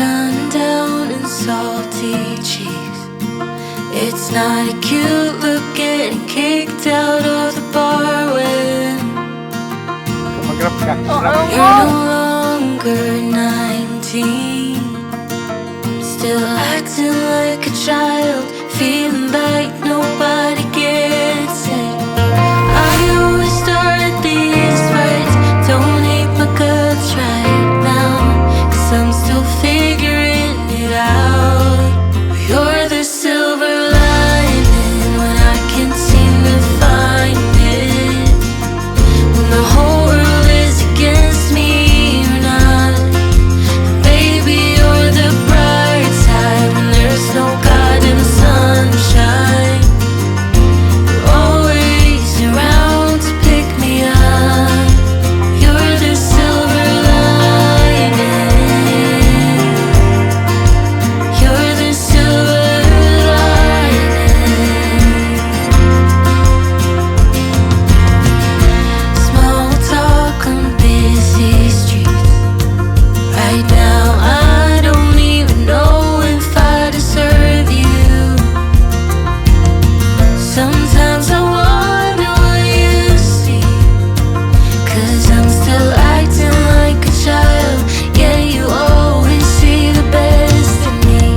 sundown and salty cheeks. It's not a cute look getting kicked out of the bar when Mag-rap ka. you're no longer 19. Still acting like a child, feeling like nobody gets it. I always start these fights, don't hate my guts right now, 'cause I'm still figuring it out. You're the silver lining when I can't seem to find it. When the whole world is against me, you're not. And baby, you're the bright side when there's no God in the sunshine. You're always around to pick me up. You're the silver lining. You're the silver lining. Small talk on busy streets. Right now I don't even know if I deserve you. Sometimes I wonder what you see, 'cause I'm still acting like a child. Yeah, you always see the best in me.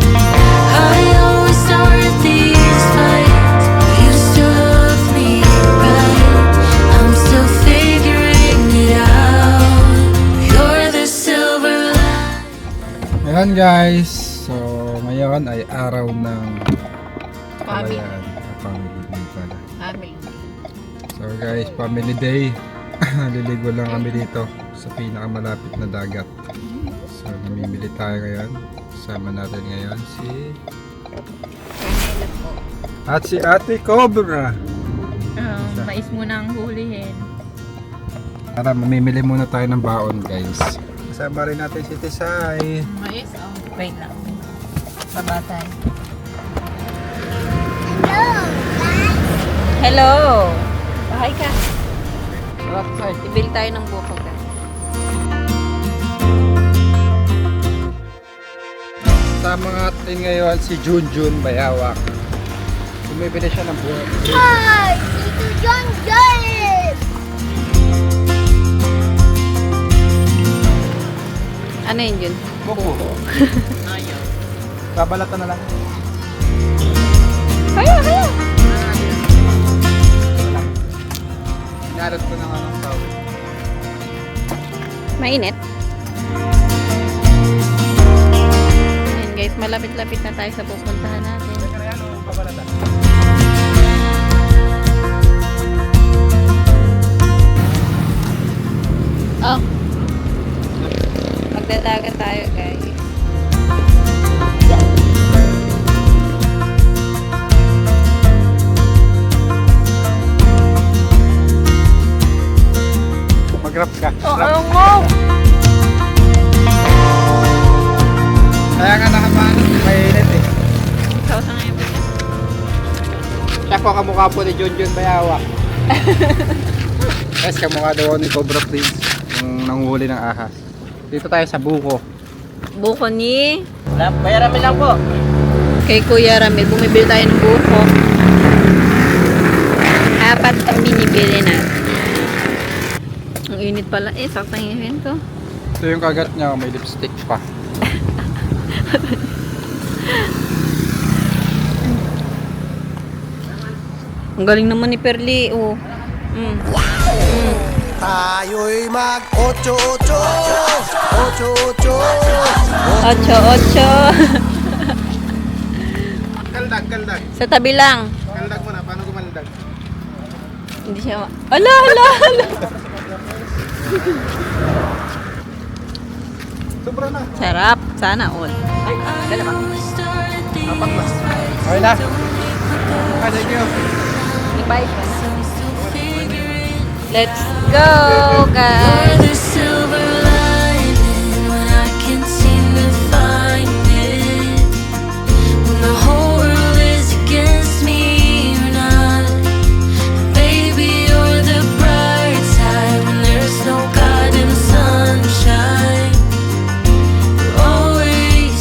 I always start these fights, but you still love me, right? I'm still figuring it out. You're the silver lining. Ayan guys, so ngayon ay araw ng kalayaan. Family day pala. So guys, family day. Liligo lang kami dito sa pinakamalapit na dagat. So namimili tayo ngayon. Kasama natin ngayon si at si Ate Cobra. Mais muna ang hulihin. Tara, mamimili muna tayo ng baon guys. Kasama rin natin si Tisay. Mais? Oh, wait lang. Babatay. Hello! Bahay ka. Sarap Tisay. Ibil tayo ng buko ka. Kasama natin ngayon si Junjun Bayawak. Bumibili siya ng buwan. Hi! Tito John James! Ano yun yun? Buko. Babalatan na lang. Kaya, kaya! Inarot ko ng anong tawag. Mainit. Ayan guys, malapit-lapit na tayo sa pupuntahan natin. Oh. Magdadagat tayo guys. Mag-rap ka. Oo mo! Kaya nga nakamaan. Mainit eh. Ikaw sa ngayon ba? Siya po kamukha po ni Junjun Bayawak. Guys, kamukha daw ni Cobra Prince. Yung nanguhuli ng ahas. Dito tayo sa buko. Buko ni... Kuya Ramil lang po. Kay Kuya Ramil, bumibili tayo ng buko. 4 ang binibili natin. Ang init pala. Saktang event to. Ito yung kagat niya. May lipstick pa. Ang galing naman ni Perli. Oh. Tayo'y mag-ocho-ocho, ocho-ocho. 8-8. Kaldag. Sa tabi lang. Kaldag mo na. Paano gumaldag? Hindi siya Ala! Sobra na. Sarap. Sana all. Ay, dalawa. Apat na. Okay na. Okay, thank you. Bye. Let's go, guys. You're the silver lining when I can't seem to find it. When the whole world is against me, you're not. And baby, you're the bright side when there's no God in the sunshine. You're always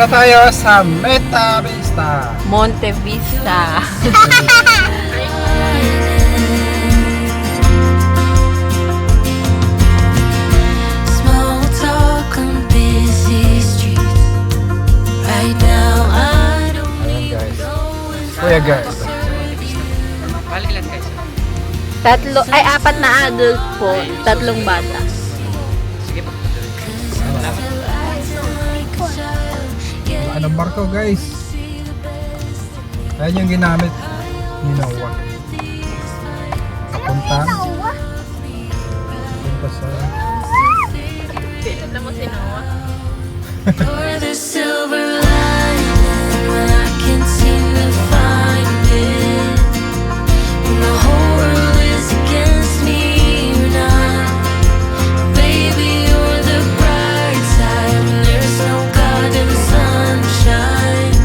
na tayo sa Meta Vista. Monte Vista. Small talk on busy streets. Right now I don't Ayan guys. know if Kuya guys. Apat na adult po, 3 bata. Anong barko guys? Ayan yung ginamit ni Noah. Papunta. Papunta sa... Alam mo si Noah? you're the silver lining when I can't seem to find it. When the whole world is against me, you're not. Baby, you're the bright side when there's no God and sunshine.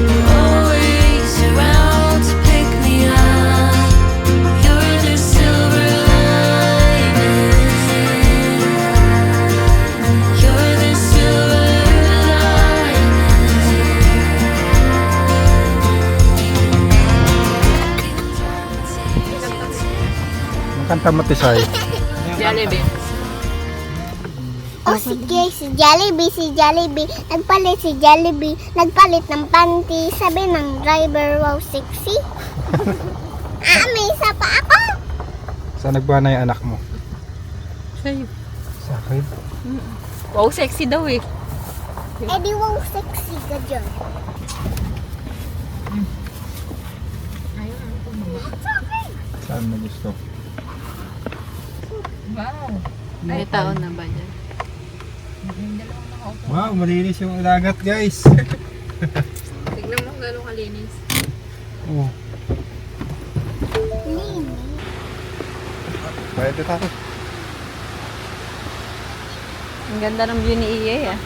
You're always around to pick me up. You're the silver lining. You're the silver Ang kanta mo Tisay. Jollibee. Oh, sige, si Jollibee. Nagpalit si Jollibee. Nagpalit ng panty. Sabi ng driver, wow, sexy. May isa pa ako. Saan nagbuha na yung anak mo? Sa'yo. Sa akin. Wow, sexy daw eh. Eh di wow, sexy ka dyan. Saan mo gusto? May tao na ba dyan? Wow, malinis yung dagat guys. Tignan mo gano'ng kalinis. Oh. Pwede tayo. Ang ganda ng view ni Iye ah.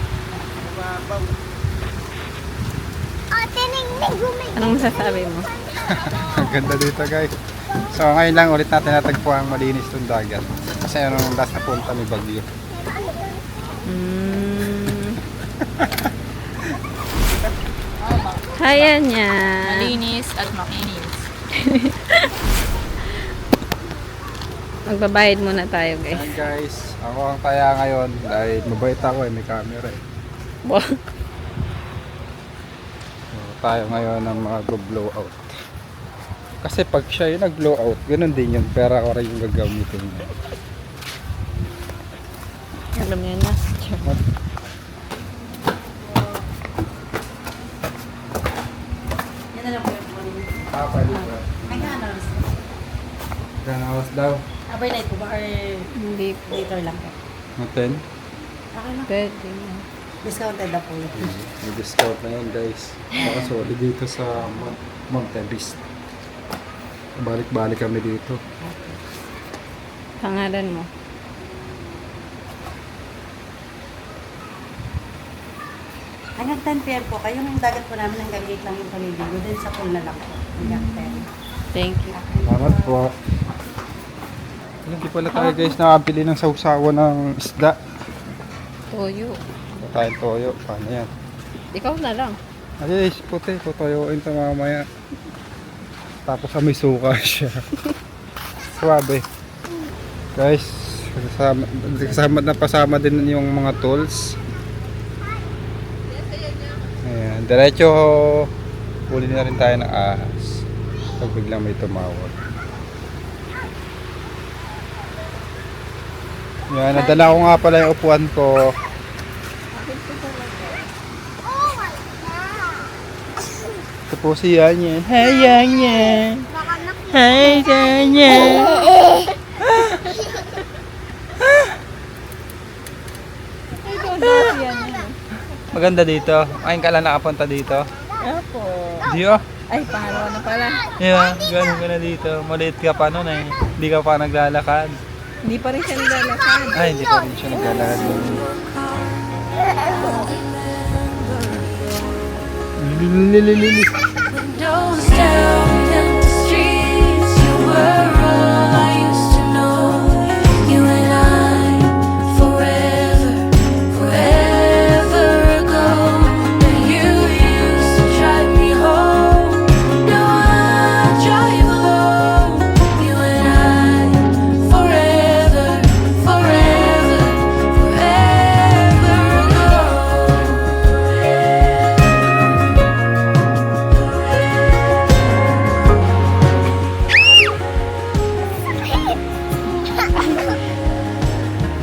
Oh, tinignig gumig. Anong masasabi mo? Ang ganda dito guys. So ngayon lang ulit natin natagpuan ang malinis itong dagat. Kasi anong last na punta may bagyo. Kaya niya. Malinis at makinis. Magbabayad muna tayo guys. Ayan guys, ako ang taya ngayon dahil mabait ako may camera eh. Wow. So, tayo ngayon ang mga blow out. Kasi pag siya yung nag-blow out, ganun din yung pera ko rin yung gagamitin niya. Alam niya na. Papalit ba? Ganawas daw. Abay na ito ba or Hindi po. later lang? Natin? Pwede. Discounted na po yun. May discount na yun guys. Nakasoli dito sa Monte Vista. Balik-balik kami dito. Pangalan mo. Hanggang 10 p.m. po kayo. Yung dagat po namin hanggang 8 lang yung paliligo. Then sa pool na lang po. Hanggang 10. Thank you. Salamat po. Hindi pala tayo guys nakabili ng sausawa ng isda. Toyo. Wala tayong toyo. Paano yan? Ikaw na lang. Ay, puti. Tutoyoin ito mamaya. Tapos may suka siya. Swabe. Guys, pasama din yung mga tools. Ayan, diretso huli na rin tayo ng ahas. Pag biglang may tumawag. Yan, nadala ko nga pala yung upuan ko. Ito po si Yanyan. Hi Yanyan! Hi Yanyan! Maganda dito. Ayun ka lang nakapunta dito. Apo. Dio? Ay, pangalawa na pala. Yeah, ganun ka na dito. Maliit ka pa nun eh. Hindi ka pa naglalakad. Hindi pa rin siya naglalakad. Ay, hindi pa rin siya naglalakad. Lilililili. Windows down, empty streets. You were all I used to know. You and I, forever, forever ago.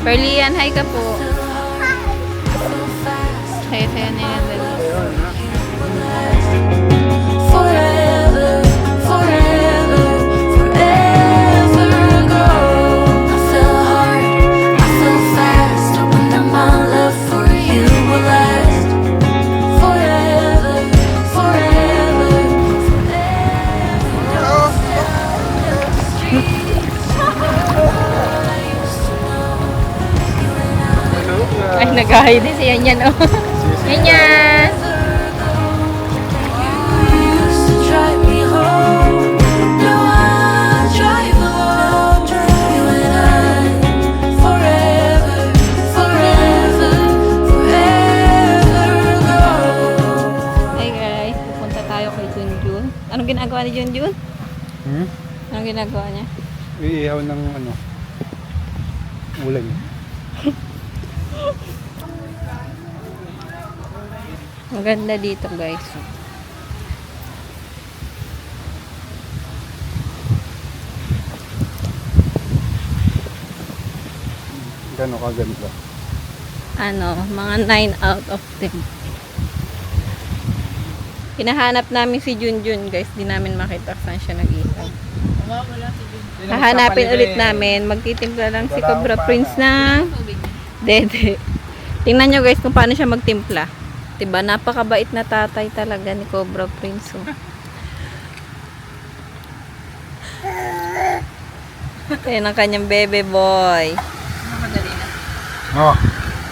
Perlian, hi ka po. Still hard. So fast. Saya-saya niya yung dalawa. Forever, forever, forever ago. I fell hard, I fell fast, hoping that my love for you will last. Forever, forever, forever. Ay, nag-hi din siya yan, oh. Ganyan. Used to drive me home. Now I drive alone. You and I, forever, forever, forever ago. Hey guys, pupunta tayo kay Junjun. Anong ginagawa ni Junjun? Anong ginagawa niya? Iihaw ng ulam. Maganda dito guys. Gano'n kaganda. Ano, mga 9 out of 10. Hinahanap namin si Junjun guys. Di namin makita saan siya nag-ihaw. Hahanapin ulit namin. Magtitimpla lang si Cobra Prince ng dede. Tingnan nyo guys kung paano siya magtimpla. Diba? Napakabait na tatay talaga ni Cobra Prince. Oh. Ayan ang kanyang bebe boy. Oh,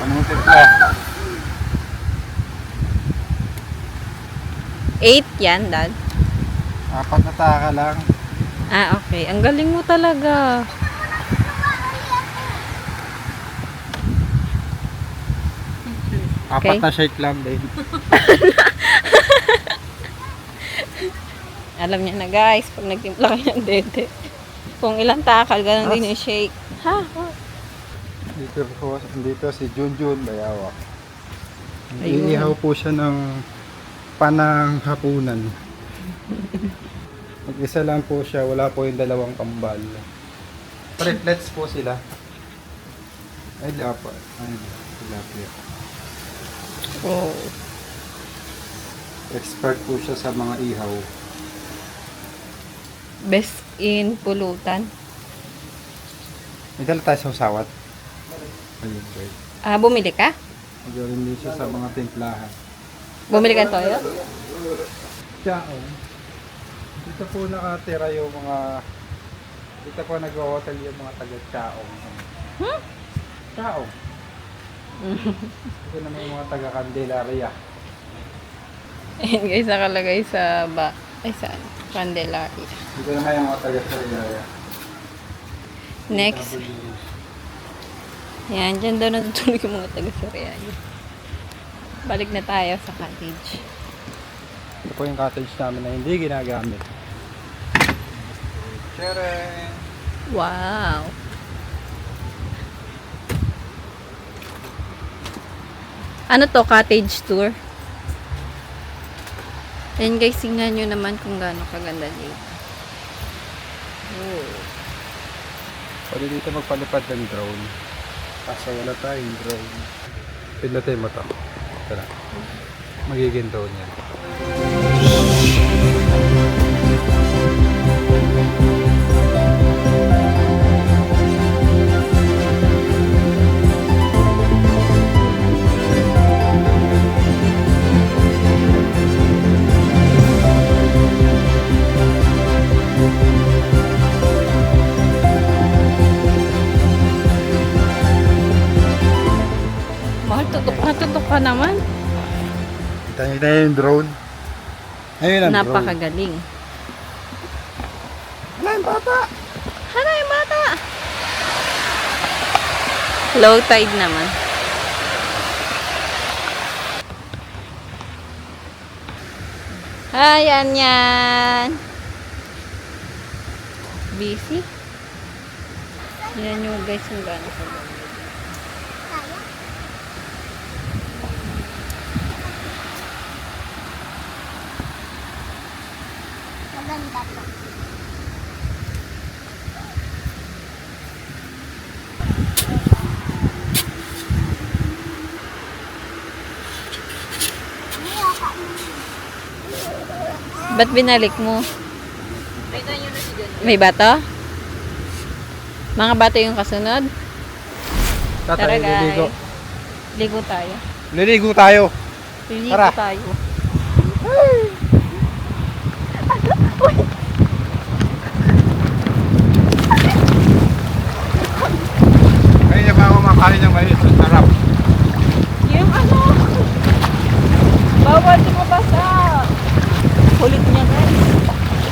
anong timpla? 8 yan, Dad. 4 na taka lang. Ah, okay. Ang galing mo talaga. Okay. 4 na shake lang din. Alam niya na guys, pag nagtimpla kayo ng dede. Kung ilang takal, ganun din yung shake. Ha? Dito si Junjun Bayawa. Ayun. Iihaw po siya ng pananghapunan. Mag-isa lang po siya, wala po yung dalawang kambal. Triplets po sila. Ay, dapat. Ay, tilapia. Oh. Expert po siya sa mga ihaw. Best in pulutan. May dala tayo sa usawat. Ayun, guys. Ah, bumili ka? Magaling din siya sa mga timplahan. Bumili ka ng toyo? Chaong. Dito po nakatira yung mga... Dito po nag-hotel yung mga taga-Chaong. Huh? Chaong. Ito naman yung mga taga-Candelaria. Ayan guys, nakalagay sa ay sa Candelaria. Dito naman yung mga taga-Candelaria. Next. Yan, dyan daw natutulog yung mga taga-Soriano. Balik na tayo sa cottage. Ito po yung cottage namin na hindi ginagamit. Sharon! Wow! Ano to? Cottage tour? Ayan guys, tingnan nyo naman kung gaano kaganda dito. Oh. Pwede dito magpalipad ng drone. Kaso wala tayong drone. Pinlatay mo to. Ito na. Magiging drone yan. Mahal, tutok ka naman. Kita nyo na yung drone. Ayun ang drone. Napakagaling. Wala yung bata! Hala yung bata! Low tide naman. Hi, Anyan! Busy? Yan yung guys yung gano'n sa gano'n. Maganda po. Ba't binalik mo? May bato? Mga bato yung kasunod? Tatay, Tara guys. liligo. Ligo tayo. Liligo tayo. Liligo Tara. tayo. Kaya pa ako makain ng mais. Ang sarap. Yung ano? Bawal di mabasa. Kulit niya guys.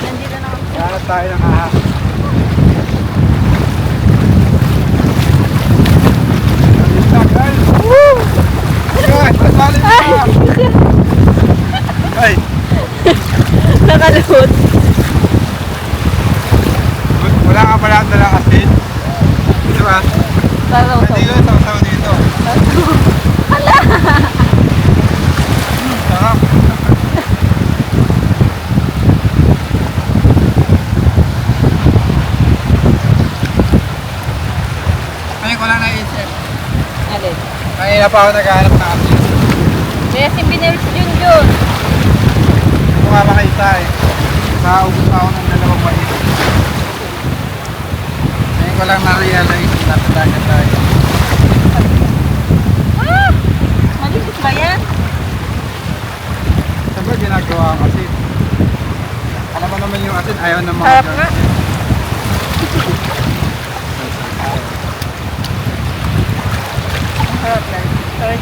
Nandito na kami. Hanap tayo ng ahas. Guys! Woo! Guys, nasali mo na! Ay! Nakaluhod. Wala ka pala ang dalang asin. Di ba? Taraw-taw. Hindi ko saw dito. Sarap. Ngayon ko lang naisip. Alin? Kanina pa ako naghahanap ng asin. Kaya si Binel si Junjun. Hindi ko nga makita eh. Nakaubos pa ako ng dalawang mais. Ngayon ko lang na-realize na dagat tayo. Malinis ba yan? Saan ba ginagawa ang asin? Alam mo naman yung asin, ayaw ng mga Sarap nga. Sarap guys. Sarap.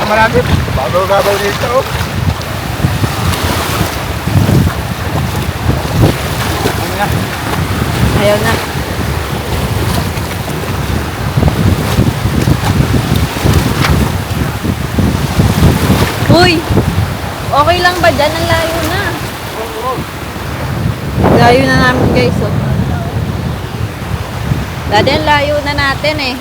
Malapit. Babaw dito. Oh. Ano na? Ayaw na. Uy! Okay lang ba dyan? Ang layo na. Layo na namin guys. Oh. Dati ang layo na natin eh.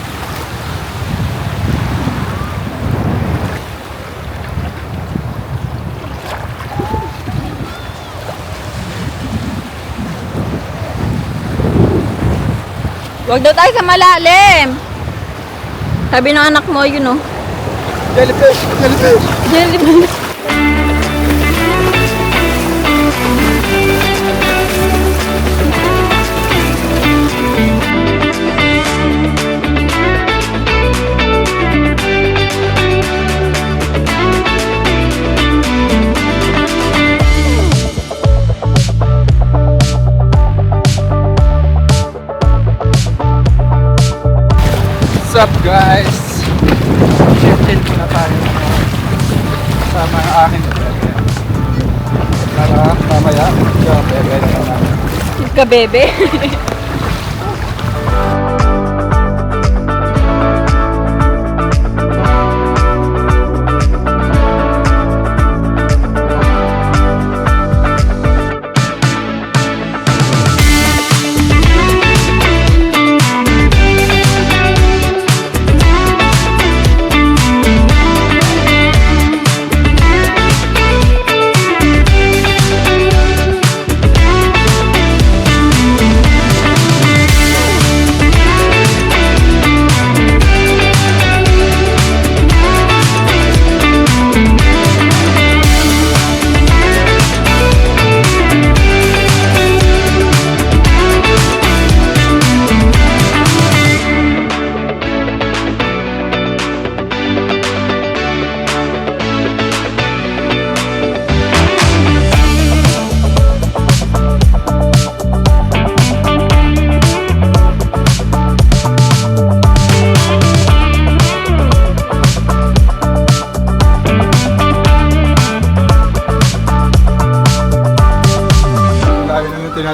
Huwag daw tayo sa malalim. Sabi ng anak mo, yun oh. Jellyfish! Jellyfish! Jellyfish. What's up guys? Chill muna tayo sama ang aking bebe. Para mamaya yung bebe na naman. Ka bebe.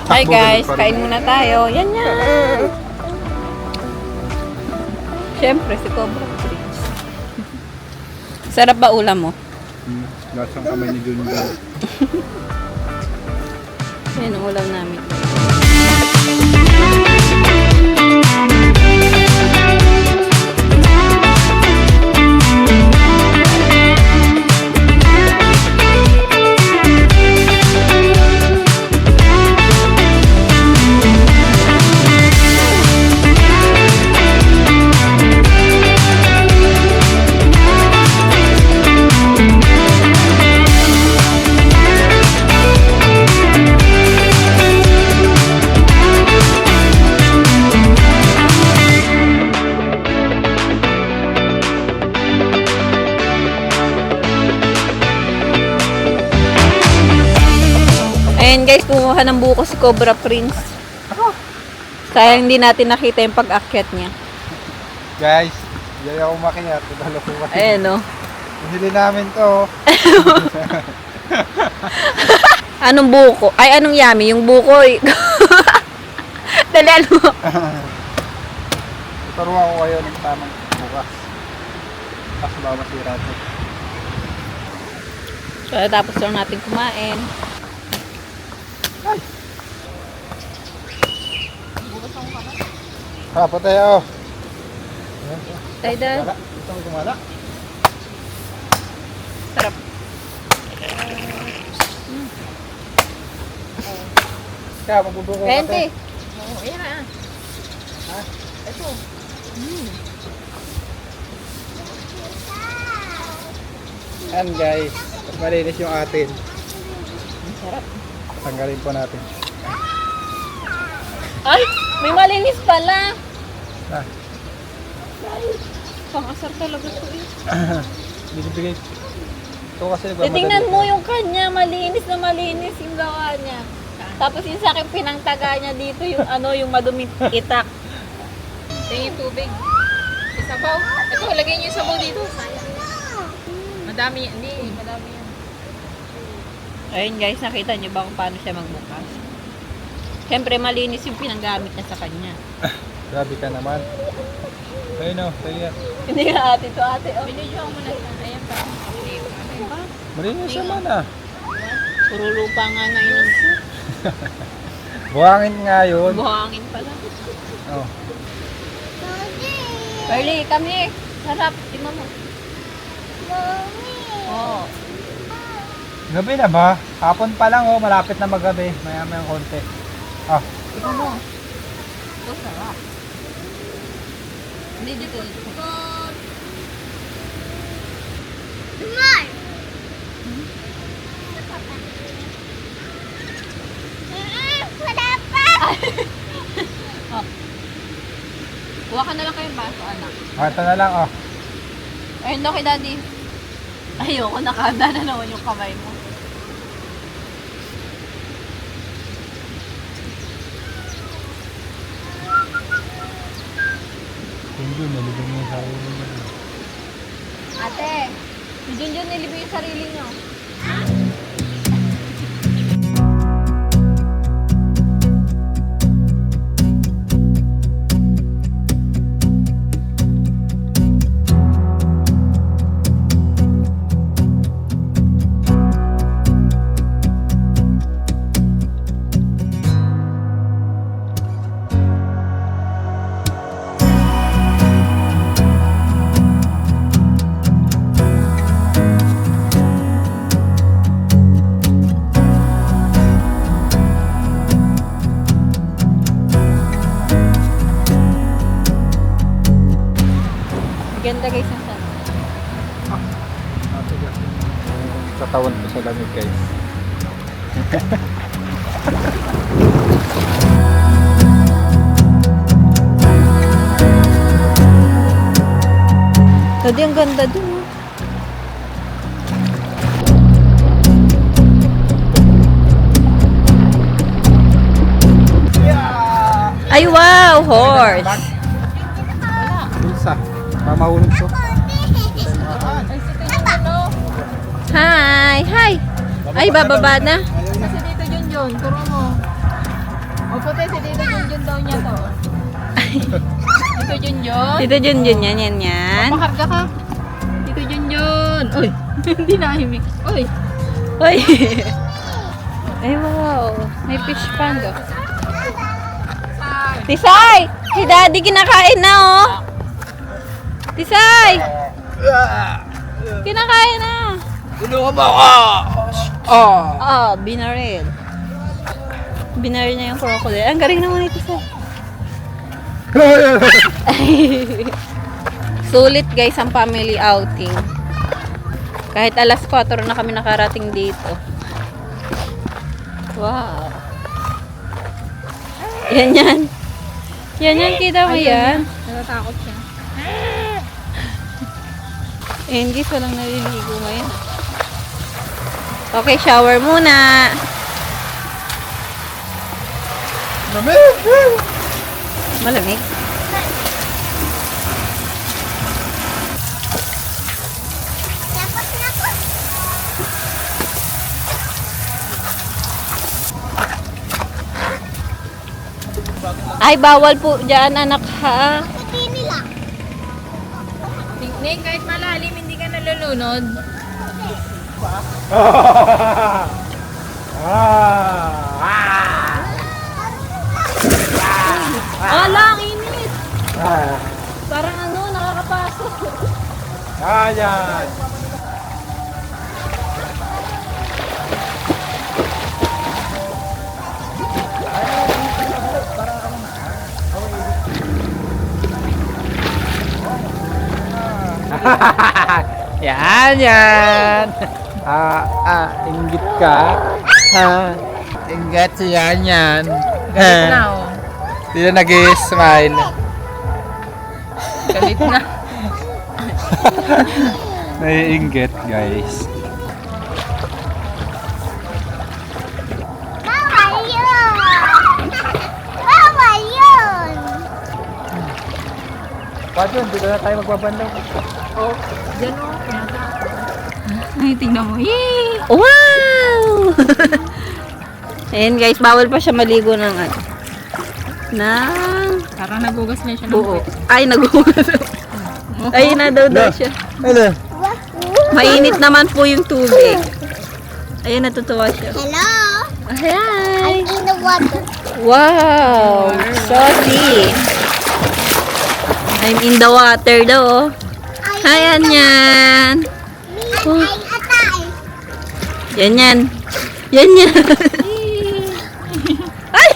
Hi guys, kain muna tayo. Yan yan. Siyempre, si Cobra Prince. Sarap ba ulam mo? Lasang kamay ni Junjun. Yan ang ulam namin. Ayan guys, kumuha ng buko si Cobra Prince. Sayang hindi natin nakita yung pag-akyat niya. Guys, hindi ako makiat. Dalo ko kasi. Ayan o. Hili namin to. Anong buko? Ay, anong yummy? Yung buko. Dalian mo. Turuan ko kayo ng tamang bukas. Tapos baka masira ito. So, tapos lang natin kumain. Patay ako. Tay dad. Ito ang gumala. Sarap. Kaya magbubuko ka. Kente. Yan guys. Mas malinis yung atin. Sarap. Tanggalin po natin. Ay, may malinis pala. Ah, Pang-asar talaga to eh. binibigay. Ito kasi Titingnan mo yung kanya, malinis na malinis yung gawa niya. Tapos yung sa akin pinangtaga niya dito yung ano, yung maduming itak. Tingin tubig. Isabaw. Ito, lagay niyo yung sabaw dito. Sayang. Madami yan. Hindi, madami yan. Ayun guys, nakita niyo ba kung paano siya magbukas? Siyempre malinis yung pinanggamit niya sa kanya. Grabe ka naman. Ayun o, kaya. Hindi nga ate to ate. Oh. Binidyo mo na yan. Ayan pa. Malinis naman ah. Puro lupa nga ngayon. Buhangin nga yun. Buhangin pala. Oh. Early, kami. Sarap. Tingnan mo. Oo. Gabi na ba? Hapon pa lang oh, malapit na maggabi. Maya-maya konti. Ah, Tingnan mo. Ito sarap. Hindi dito. Dumar! Wala pa! Kuha ka na lang kayong baso, anak. ito na lang oh. Ayun daw kay daddy. Ayoko, nakahanda na naman yung kamay mo. Hindi, nalibing mo sa akin. Ate, si Junjun nilibig yung sarili niyo. Ganda guys ng sun. Katawan ko sa lamig guys. Daddy, ang ganda dun. Oh. Ay, wow! Horse! Pulsa. Mamahulog to. Hi! Hi! Ay, bababa na. Si Tito Junjun, turo mo. O puti, si Tito Junjun daw niya to. Tito Junjun. Tito Junjun, yan. Pakarga ka. Tito Junjun. Uy, hindi nahimik. Uy. Uy! Ay, wow. May fish pond, oh. Tisay! Si Daddy kinakain na, oh. Tisay! Kinakain na. Tulungan mo ako! Oh, binaril. Binaril na yung crocodile. Ang galing naman ito, Tisay. Sulit, guys, ang family outing. Kahit alas 4 na kami nakarating dito. Wow. Yan yan. Yan yan, kita mo yan. Natatakot siya. Ayun guys, walang naliligo ngayon. Okay, shower muna. Malamig. Tapos na po. Ay, bawal po dyan, anak, ha? Hindi nila. Nick, kahit malalim, hindi ka nalulunod. Ala, ang init. Parang ano, nakakapasok. Ayan! Yan, yan! Inggit ka? Inggit siya yan. Galit na, oh. Hindi na nag-smile. Galit na. Naiinggit, guys. Bawal yun! Bawal yun! Paano, dito na tayo magbabandaw. Diyan, oh. Ay, tingnan mo. Yay! Wow! Ayan guys, bawal pa siya maligo ng ano. Ng Parang nagugas na siya ng buo. puwet. Ay, nagugas. Ay, na daw siya. Ano? Mainit naman po yung tubig. Ayun, natutuwa siya. Hello? Hi! I'm in the water. Wow! Saucy! I'm in the water daw. Hi, Anyan! Me ay atay. Yan yan. Yan yan. Ay!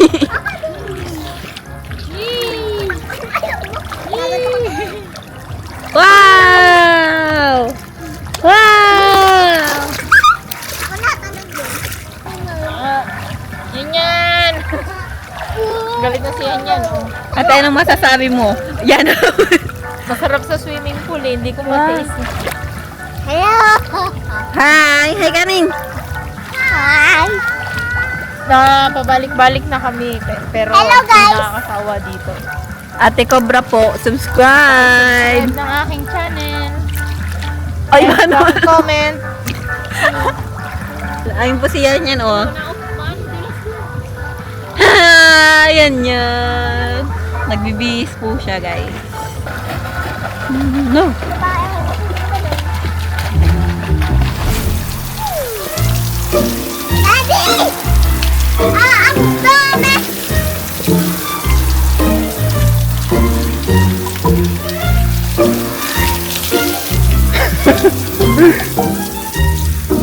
Wow! Wow! Ako na, tanong din. Yan yan! Galit na si Yan yan, oh. Ate, anong masasabi mo? Yan. Masarap sa swimming pool, eh. Hindi ko matiis. Hello? Hi! Hi, Kaning! Hi! Na pabalik-balik na kami, pero Hello, guys. hindi nakakasawa dito. Ate Cobra po, subscribe! Subscribe ng aking channel. Ay, And ano? comment. Ayun po si Yan yan, oh. Ha! Yan yan. Nagbibihis po siya, guys. No. Daddy! Ang dami!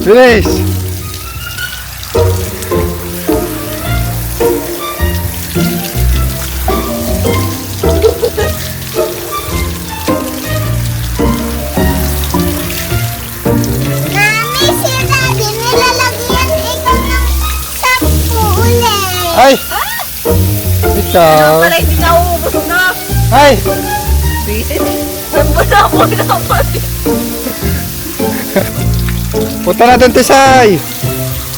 Finish! Mami, si Daddy, nilalagyan ikaw ng sampu ulit. Ay! Ikaw! Pala, hindi na uubos na. Ay! Bisit. Nambula ako na pati. Punta natin, Tisay!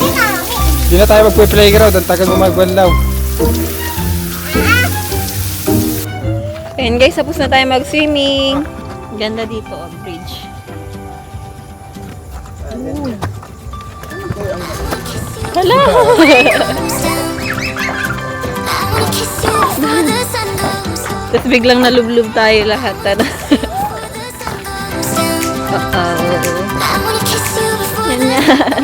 Mami, Hindi na tayo magpe-playground. Ang tagal mo magbanlaw. Ayan guys, tapos na tayo mag-swimming. Ganda dito, ang bridge. Hello! Tapos biglang nalublub tayo lahat. Tara. Uh-oh. Yan yan.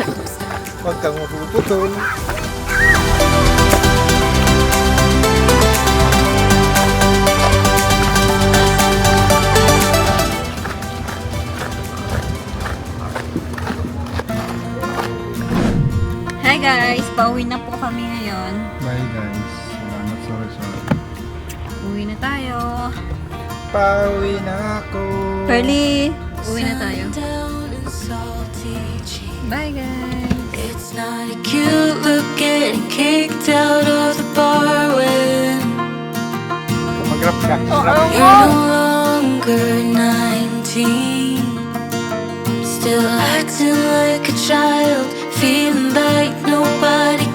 Huwag kang mapuputol. pauwi na po kami ngayon. Bye guys. Salamat sa resort. Uwi na tayo. Pauwi na ako. Pearly, uwi na tayo. Down and salty cheeks. Bye guys. It's not a cute look getting kicked out of the bar when Mag-rap ka. you're no longer 19. Still acting like a child, feeling like nobody